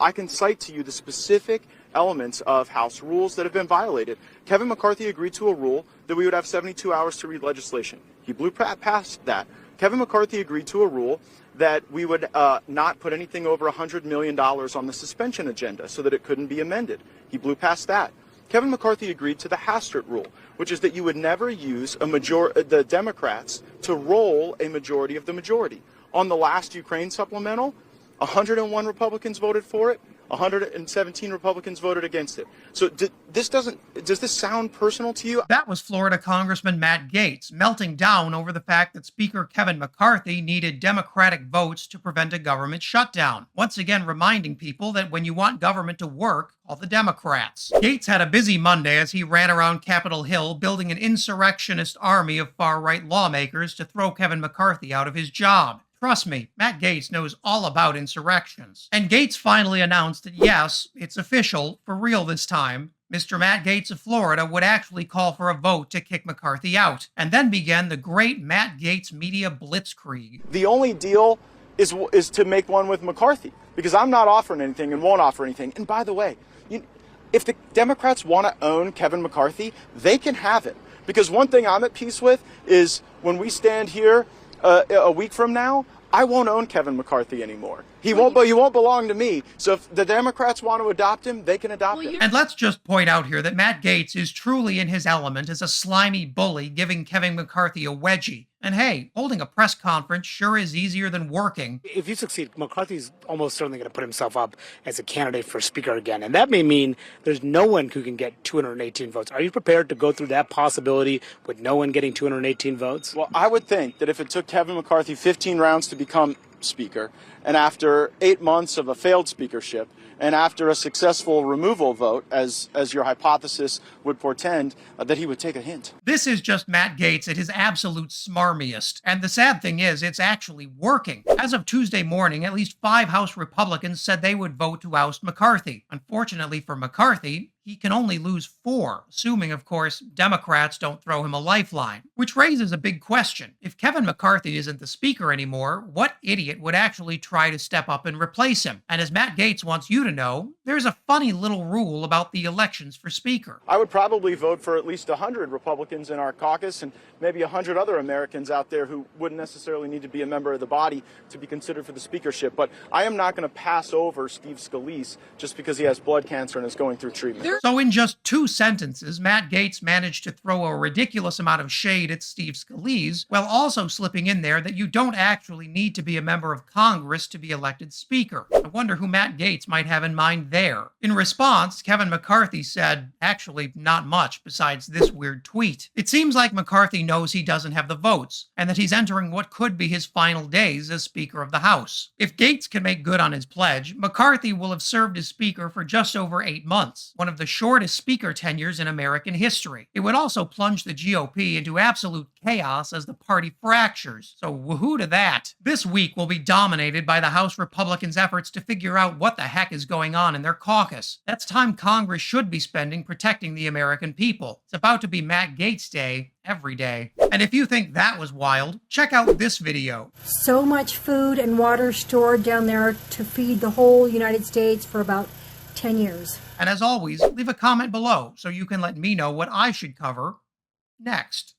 I can cite to you the specific elements of House rules that have been violated. Kevin McCarthy agreed to a rule that we would have 72 hours to read legislation. He blew past that. Kevin McCarthy agreed to a rule that we would not put anything over $100 million on the suspension agenda so that it couldn't be amended. He blew past that. Kevin McCarthy agreed to the Hastert rule, which is that you would never use the Democrats to roll a majority of the majority. On the last Ukraine supplemental, 101 Republicans voted for it, 117 Republicans voted against it. So does this sound personal to you? That was Florida Congressman Matt Gaetz melting down over the fact that Speaker Kevin McCarthy needed Democratic votes to prevent a government shutdown. Once again reminding people that when you want government to work, call the Democrats. Gaetz had a busy Monday as he ran around Capitol Hill building an insurrectionist army of far-right lawmakers to throw Kevin McCarthy out of his job. Trust me, Matt Gaetz knows all about insurrections. And Gaetz finally announced that yes, it's official, for real this time, Mr. Matt Gaetz of Florida would actually call for a vote to kick McCarthy out. And then began the great Matt Gaetz media blitzkrieg. The only deal is to make one with McCarthy, because I'm not offering anything and won't offer anything. And by the way, if the Democrats want to own Kevin McCarthy, they can have it. Because one thing I'm at peace with is when we stand here a week from now, I won't own Kevin McCarthy anymore. He won't belong to me. So if the Democrats want to adopt him, they can adopt him. And let's just point out here that Matt Gaetz is truly in his element as a slimy bully giving Kevin McCarthy a wedgie. And hey, holding a press conference sure is easier than working. If you succeed, McCarthy's almost certainly going to put himself up as a candidate for Speaker again. And that may mean there's no one who can get 218 votes. Are you prepared to go through that possibility with no one getting 218 votes? Well, I would think that if it took Kevin McCarthy 15 rounds to become Speaker, and after 8 months of a failed speakership, and after a successful removal vote, as your hypothesis would portend, that he would take a hint. This is just Matt Gaetz at his absolute smarmiest. And the sad thing is, it's actually working. As of Tuesday morning, at least 5 House Republicans said they would vote to oust McCarthy. Unfortunately for McCarthy, he can only lose 4, assuming, of course, Democrats don't throw him a lifeline. Which raises a big question. If Kevin McCarthy isn't the Speaker anymore, what idiot would actually try to step up and replace him? And as Matt Gaetz wants you to know, there's a funny little rule about the elections for Speaker. I would probably vote for at least 100 Republicans in our caucus and maybe 100 other Americans out there who wouldn't necessarily need to be a member of the body to be considered for the speakership. But I am not going to pass over Steve Scalise just because he has blood cancer and is going through treatment. So in just 2 sentences, Matt Gaetz managed to throw a ridiculous amount of shade at Steve Scalise, while also slipping in there that you don't actually need to be a member of Congress to be elected Speaker. I wonder who Matt Gaetz might have in mind there. In response, Kevin McCarthy said, actually not much besides this weird tweet. It seems like McCarthy knows he doesn't have the votes, and that he's entering what could be his final days as Speaker of the House. If Gaetz can make good on his pledge, McCarthy will have served as Speaker for just over 8 months, one of the shortest Speaker tenures in American history. It would also plunge the GOP into absolute chaos as the party fractures, so woohoo to that. This week will be dominated by the House Republicans' efforts to figure out what the heck is going on in their caucus. That's time Congress should be spending protecting the American people. It's about to be Matt Gaetz Day every day. And if you think that was wild, check out this video. So much food and water stored down there to feed the whole United States for about 10 years. And as always, leave a comment below so you can let me know what I should cover next.